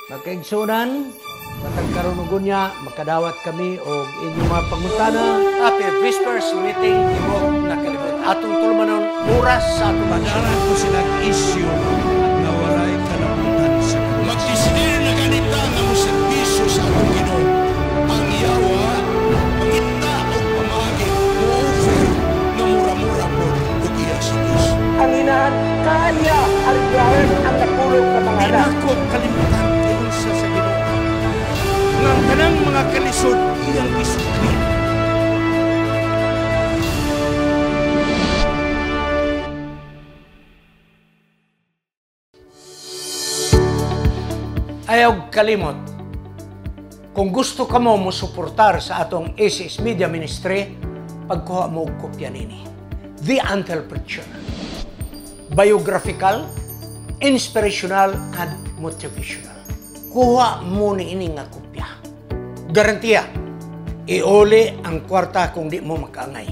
Magkaigsunan, matag karunugon niya, makadawat kami o inyong mga pangutana. Happy Whispers Meeting Tibok na kalibot. Atong tulmanon oras sa atong Padaran ko silang issue na walay kalabutan sa Diyos. Magdesidir na ganita nga mo serbisyo sa atong Ginoo. Ang yawa, mangita o pamagi, mo-offer na mura-mura po ug iya sa Diyos. Ang inahan kanya aligaran ang napulog sa mga Di anak. na ko kalimutan tiyon sa Ginoo. Nga ang tanang mga kalisod iyang isukli. Ayaw kalimot. Kung gusto ka mo suportar sa atong ACS Media Ministry, pagkuha mo og kopya nini. The Untold Preacher. Biographical, inspirational, and motivational. Kuha mo ni ini nga kopya. Garantiya, iuli ang kwarta kung di mo makaangay.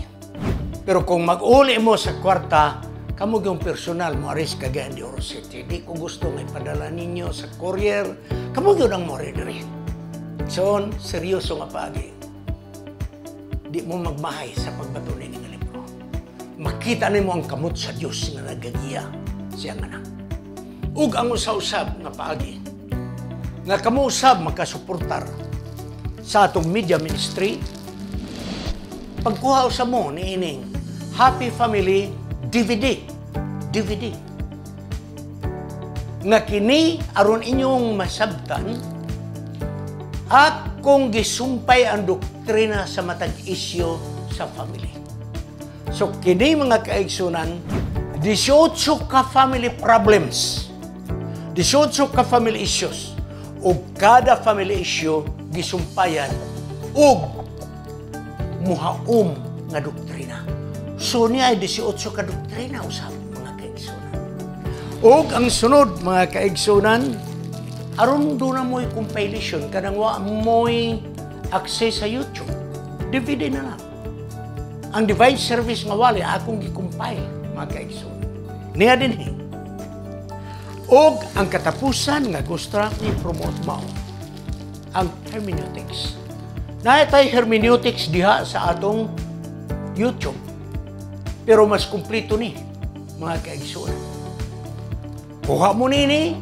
Pero kung mag-uli mo sa kwarta, kamo yung personal mo aris Cagayan de Oro City. Di ko gusto nga ipadala ninyo sa courier. Kamo yun ang mo rin. So, seryoso nga paagi. Di mo magmahay sa pagbato ni nga libro. Makita nimo ang kamot sa Diyos nga nagagiya siyang anak. Ug ang usab nga paagi. Nga kamo usab makasuportar sa atong media ministry. Pagkuha sa mo ni ining Happy Family DVD. Nga kini aron inyong masabtan at kung gisumpay ang doktrina sa matag isyo sa family. So kini mga kaigsunan, 18 ka family problems, 18 ka family issues, o kada family issue gisumpayan og muhaom nga doktrina. So niya ay 18 ka doktrina usab mga kaigsunan. Og ang sunod mga kaigsunan, aron do na mo'y compilation kanang wa mo'y access sa YouTube. DVD na lang. Ang device service nga wali akong gi-compile mga kaigsunan. Niya din Og ang katapusan nga gusto ni promote mao ang hermeneutics. Naitay hermeneutics diha sa atong YouTube. Pero mas kumplito ni, mga kaigsunan. Kuha mo nini,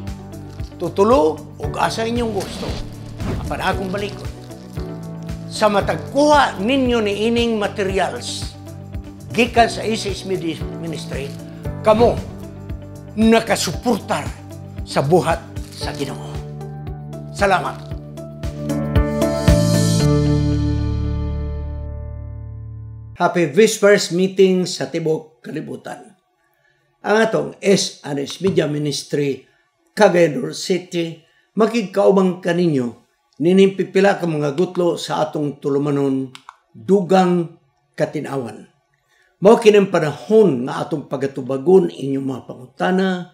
tutulo, ug asa inyong gusto. Apan akong balikon. Sa matagkuha ninyo ni ining materials, gikan sa ACS Media Ministry, kamo nakasuportar sa buhat sa Ginoo. Salamat. Happy Whispers Meeting sa Tibok Kalibutan. Ang atong S&S Media Ministry, Cagayan de Oro City, makigkaubang kaninyo, ninimpipila ka mga gutlo sa atong tulumanon, dugang katinawan. Mao kinang panahon nga atong pagatubagon inyong mga pangutana,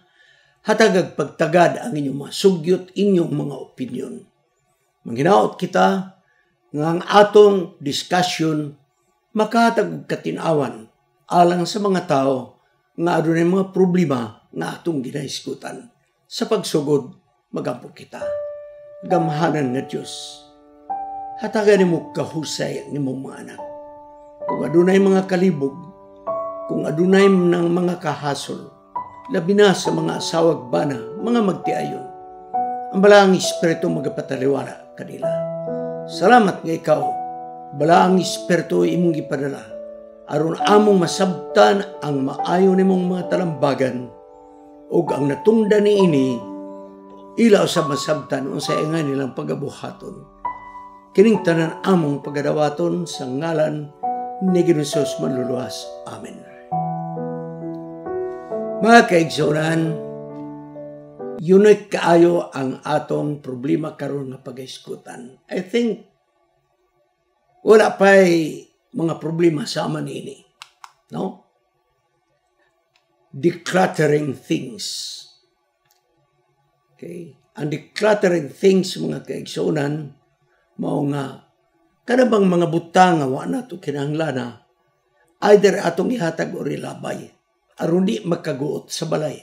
hatagag pagtagad ang inyong mga sugyot, inyong mga opinion. Manghinaot kita nga ang atong discussion makahatag og katinawan alang sa mga tao nga adunay mga problema nga atong ginahisgutan. Sa pagsugod, magampo kita. Gamhanan nga Diyos. Hatagan nimo kahusay nimong mga anak. Kung adunay mga kalibog, kung adunay ng mga kahasol, labi na sa mga asawag bana, mga magtiayon, ang balaang Espiritu magapataliwala kanila. Salamat nga ikaw, balaang Espiritu imong gipadala, aron among masabtan ang maayo nimong mga talambagan, ug ang natungda niini, ilaw sa masabtan unsa nga nilang pagabuhaton. Kining tanan among pagadawaton sa ngalan ni Hesus manluluwas. Amen. Mga kaigsunan, unique kaayo ang atong problema karon nga pagaiskutan. I think wala pa'y mga problema sa aman ini. No? Decluttering things. Okay? Ang decluttering things, mga kaigsunan, mao nga, kanabang mga butang nga wa nato kinahanglan, either atong ihatag o rilabay, aron di magkaguot sa balay.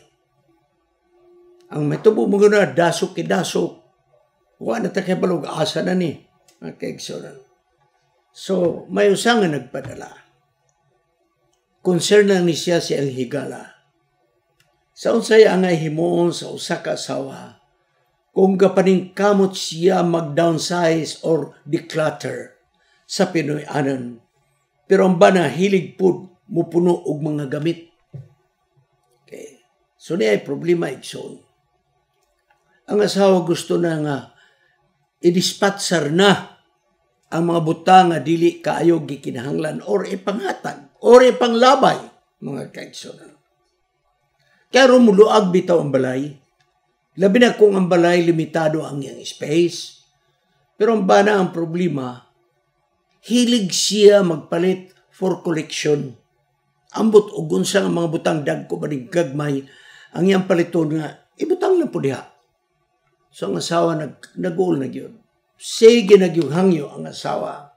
Ang may tubo mo na dasok, Wa na ta kay balog asa na ni. Mga kaigsunan. So, may usa nga nagpadala. Concern lang ni siya si El Higala. Sa unsay angay himuon sa usa ka asawa, kung gapaning kamot siya mag-downsize or declutter sa Pinoy anan. Pero ang bana hilig pud mupuno og mga gamit. Okay. So niya ay problema igsoon. Ang asawa gusto na nga i-dispatcher na ang mga butang nga dili kaayo gikinahanglan or ipanghatag or ipanglabay mga kaigsoon. Kaya rumuluag bitaw ang balay. Labi na kung ang balay limitado ang iyang space. Pero ang bana ang problema, hilig siya magpalit for collection. Ambot o gunsa ang mga butang dagko banig gagmay, ang iyang paliton nga, ibutang lang po diha. So ang asawa nag-uol na yun. Sige nagyong hangyo ang asawa.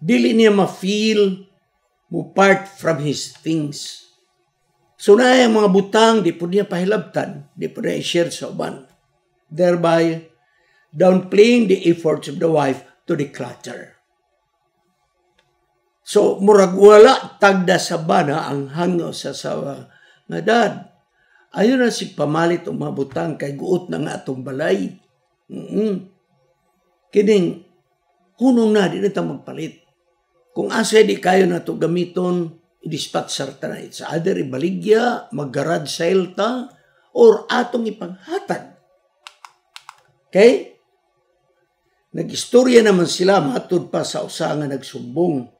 Dili niya ma-feel mo part from his things. So na yung mga butang, di po niya pahilabtan, di po niya i-share sa uban. Thereby, downplaying the efforts of the wife to declutter. So, murag wala tagda sa bana ang hangyo sa asawa. Nga, Dad, ayaw na si pamalit o mga butang kay guot na nga atong balay. Kining, hunong na, di na ito magpalit. Kung asa di kayo na ito gamiton, i-dispatcher ta na. It's either ibaligya, mag-garage sale ta, or atong ipanghatag. Okay? Nag-istorya naman sila, matod pa sa usa nga nagsumbong.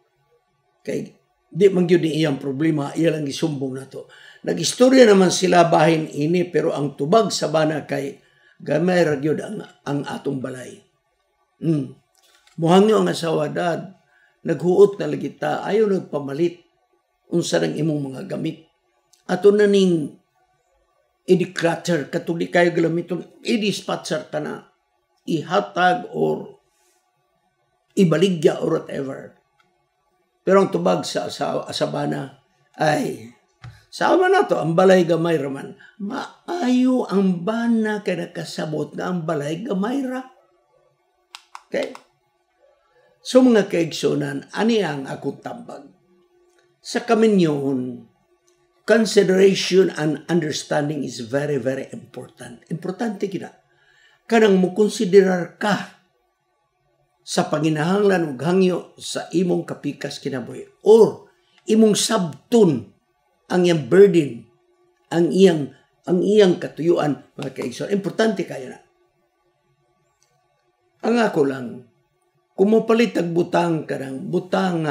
Okay? Di man yun iyang problema, iya lang isumbong na to. Nag-istorya naman sila bahin ini, pero ang tubag sa bana kay gamay ragyod ang atong balay. Muhangyo ang asawa, Dad, naghuot na lagi ta, ayaw nagpamalit unsa ng imong mga gamit. Ato na ning i-declutter, katuli kayo gamiton, i-dispatcher ta na, ihatag or ibaligya or whatever. Pero ang tubag sa asabana ay, sama na to, ang balay gamay raman. Maayo ang bana kaya nakasabot na ang balay gamay ra. Okay? So mga kaigsunan, ani ang akong tambag. Sa kaminyon, consideration and understanding is very, very important. Importante kina. Kanang mo konsiderar ka sa panginahanglan ug hangyo sa imong kapikas kinabuhi or imong sabton ang iyang burden, ang iyang katuyuan, mga kaigsoon. Importante kayo na. Ang ako lang, kung mapalit ang butang kanang butang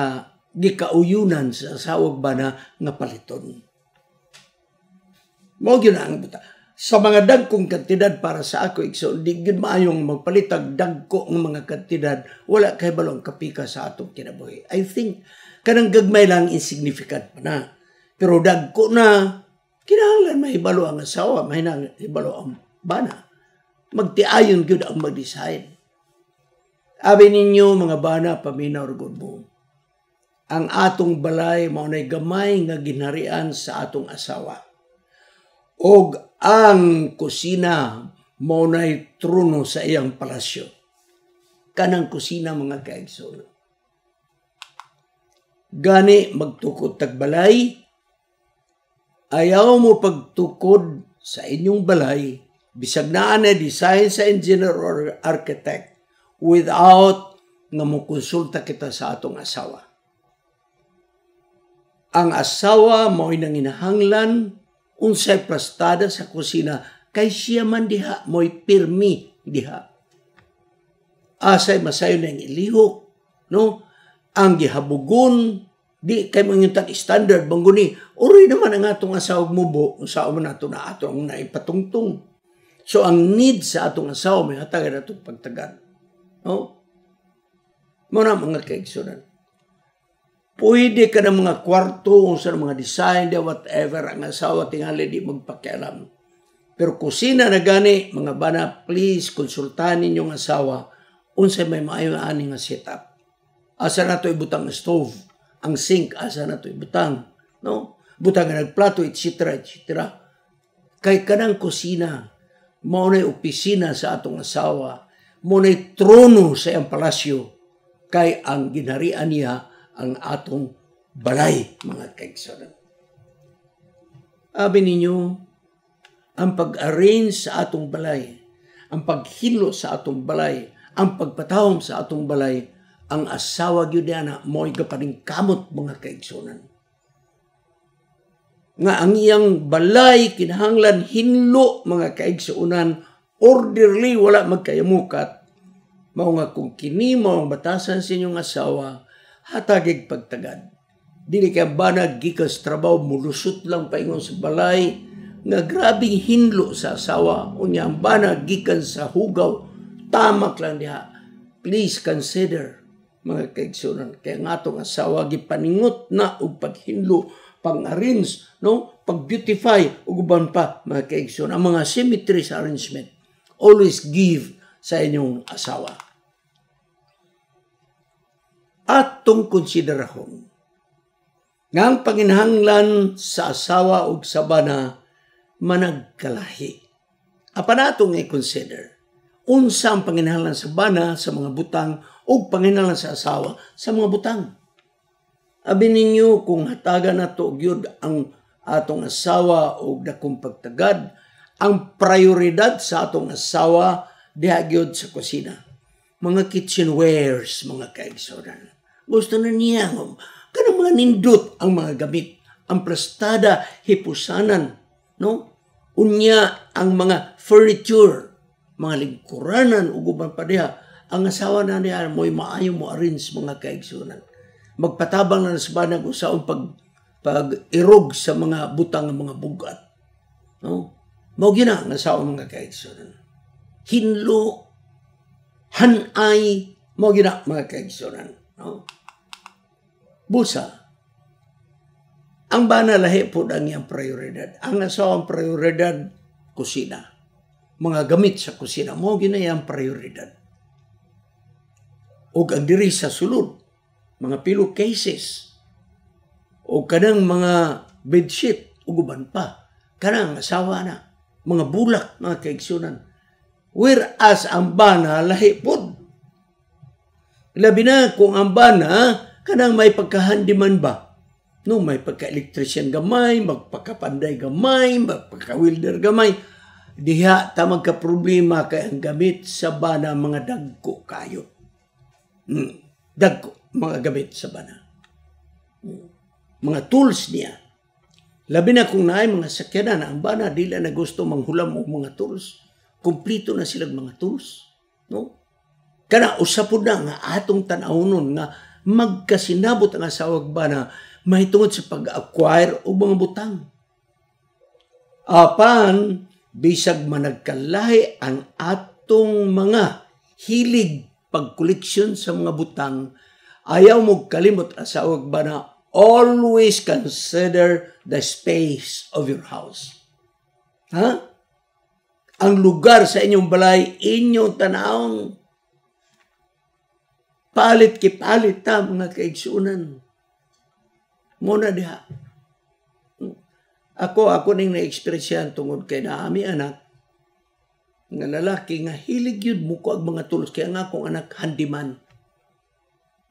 di kauyunan sa sawag ba na nga paliton. Mao gyud ang buta. Sa mga dagkong kantidad para sa ako, igsoon, di gyud maayong magpalitag dagko ng mga kantidad, wala kay balong kapika sa atong kinabuhi. I think, kanang gagmay lang insignificant pa na. Pero dagko na, kinahanglan mahibalo ang asawa, mahibalo ang bana. Magtiayon gyud ang mag-decide. Abi ninyo, mga bana, paminaw rugod mo. Ang atong balay maunay gamay nga ginharian sa atong asawa. Og ang kusina maunay trono sa iyang palasyo. Kanang kusina mga kaigsoon. Gani magtukod tagbalay, ayaw mo pagtukod sa inyong balay, bisag naa na design sa engineer or architect without nga mo konsulta kita sa atong asawa. Ang asawa mo'y nanginahanglan unsay plastada sa kusina kay siya man diha mo'y pirmi diha. Asay masayo na ilihok, no? Ang gihabugon, di kay mangyuntag standard bangguni. Uri naman ang atong asawa mubo, usaw man nato na atong naipatungtong. So ang need sa atong asawa may hatagan atong pagtagan. No? Muna mga kaigsunan. Pwede ka ng mga kwarto, sa mga design, whatever, ang asawa tingali di magpakialam. Pero kusina na gani, mga bana, please, konsultahan ninyong asawa, unsay may maayo-ani nga setup. Asa na to ibutang stove, ang sink, asa na to ibutang, no? Butang nga nagplato, etc., etc. Kay kanang kusina, maunay opisina sa atong asawa, maunay trono sa iyang palasyo, kay ang ginharian niya ang atong balay, mga kaigsunan. Abi ninyo, ang pag-arrange sa atong balay, ang paghilo sa atong balay, ang pagpatawom sa atong balay, ang asawa gyud na mo'y kapaningkamot, mga kaigsunan. Nga ang iyang balay kinahanglan hinlo, mga kaigsunan, orderly, wala magkayamukat. Mao nga kung kini mao ang batasan sa inyong asawa, hatagig pagtagad. Dili kay banag gikan sa trabaho, mulusot lang paingon sa balay, nga grabing hinlo sa asawa, unya ang banag gikan sa hugaw, tamak lang diha. Please consider, mga kaigsunan, kaya nga itong asawa gipaningot na og paghinlo, pang-arrange, no? Pag-beautify, ug uban pa, mga kaigsunan, ang mga symmetry sa arrangement, always give sa inyong asawa. Atong konsiderahon, nga ang panginahanglan sa asawa ug sa bana managkalahi. Apan natong i-consider, unsa ang panginahanglan sa bana sa mga butang ug panginahanglan sa asawa sa mga butang. Abi ninyo kung hatagan nato gyud ang atong asawa og dakong pagtagad, ang prioridad sa atong asawa diha gyud sa kusina. Mga kitchenwares, mga kaigsunan. Gusto na niya kanang mga nindot ang mga gamit, ang plastada, hipusanan, no? Unya ang mga furniture, mga lingkuranan ug uban pa diha, ang asawa na niya mo'y maayo mo arrange, mga kaigsunan. Magpatabang na sa banag usaon pag-irog sa mga butang ng mga bugat. No? Mao gina ang asawa, mga kaigsunan. Hinlo, hanay, mao gina, mga kaigsunan. No? Busa, ang bana lahi po ang iyang prioridad. Ang asawang prioridad, kusina. Mga gamit sa kusina, mo ginayang prioridad. O ang diri sa sulod, mga pillowcases, o kanang mga bedsheet, o guban pa, kanang asawa na, mga bulak, mga kaigsunan. Whereas ang bana lahi po. Labi na kung ang bana, kanang may pagkahandiman ba? No, may pagka-electrician gamay, magpakapanday gamay, magpaka-welder gamay. Diha ta magka-problema kay ang gamit sa bana mga dagko kayo. Dagko, mga gamit sa bana. Mga tools niya. Labi na kung naay mga sakyanan, ang bana dila na gusto manghulam og mga tools. Kumplito na silang mga tools. No? Kana usapod na nga atong tanawon nga magkasinabot ang asawag bana mahitungod sa pag-acquire o mga butang. Apan, bisag managkalahi ang atong mga hilig pagkoleksyon sa mga butang, ayaw mo kalimot asawag bana, always consider the space of your house. Ha? Ang lugar sa inyong balay, inyong tanawon, palit kipalit ta, mga kaigsunan. Muna diha. Ako ning na-experience tungod kay naami anak, nga lalaki nga hilig yun mo ko ang mga tools. Kaya nga akong anak handyman.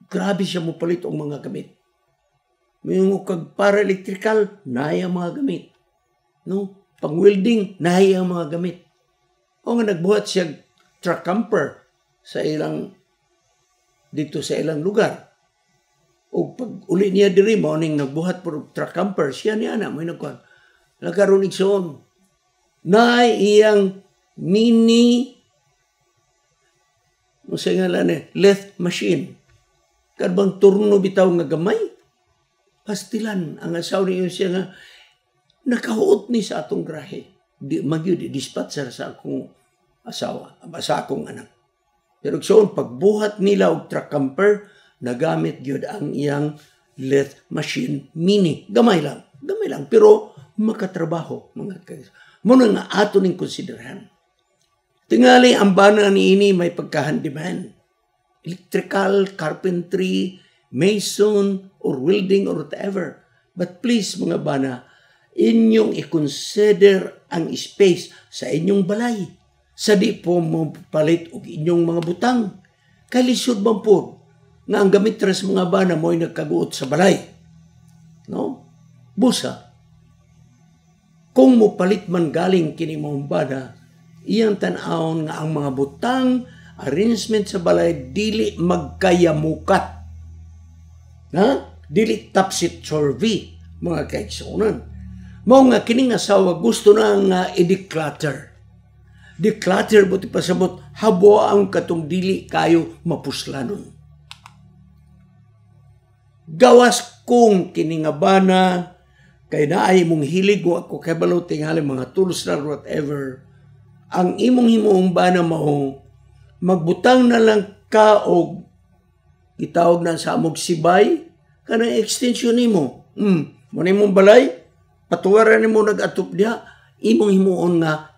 Grabe siya mo palit ang mga gamit. May kag para-electrical, nahay ang mga gamit. No? Pang-welding, nahay ang mga gamit. O nga nagbuhat siya truck camper sa ilang dito sa ilang lugar. O pag uli niya diri mo ning nagbuhat por truck camper, siya niya na may nagkuhan. Nagkaroon igsoon. Na iyang mini lathe machine. Karbang turno bitaw nga gamay. Pastilan ang asaw niyo siya nga nakahuot ni sa atong grahe. Magyud dispatcher sa akong asawa, sa akong anak. Pero so, pagbuhat nila og truck camper, nagamit gyud ang iyang lathe machine mini. Gamay lang, pero makatrabaho, mga kayo. Muna nga ato ning konsiderahan. Tingali ang bana niini may pagkahandiman. Electrical, carpentry, mason, or welding, or whatever. But please, mga bana, inyong i-consider ang space sa inyong balay. sa di po mo palit og inyong mga butang. Kay lisod man po nga ang gamit ra sa mga bana mo ay nagkaguot sa balay. No? Busa. Kung mo palit man galing kini mong bana, iyang tan-awon nga ang mga butang, arrangement sa balay, dili magkayamukat. Ha? Dili topsy-turvy, mga kaigsunan. Mao nga kining asawa gusto na nga i-declutter. Declutter buti pasabot habo ang katong dili kayo mapuslanon. Gawas kung kini nga bana kay naay mong hilig mo ako kay balaw tingali mga tools na whatever. Ang imong himuong bana mao magbutang na lang ka og itawag na sa amog sibay kanang extension nimo. Mo nimong balay patuwaran nimo nag-atop diha imong himuon nga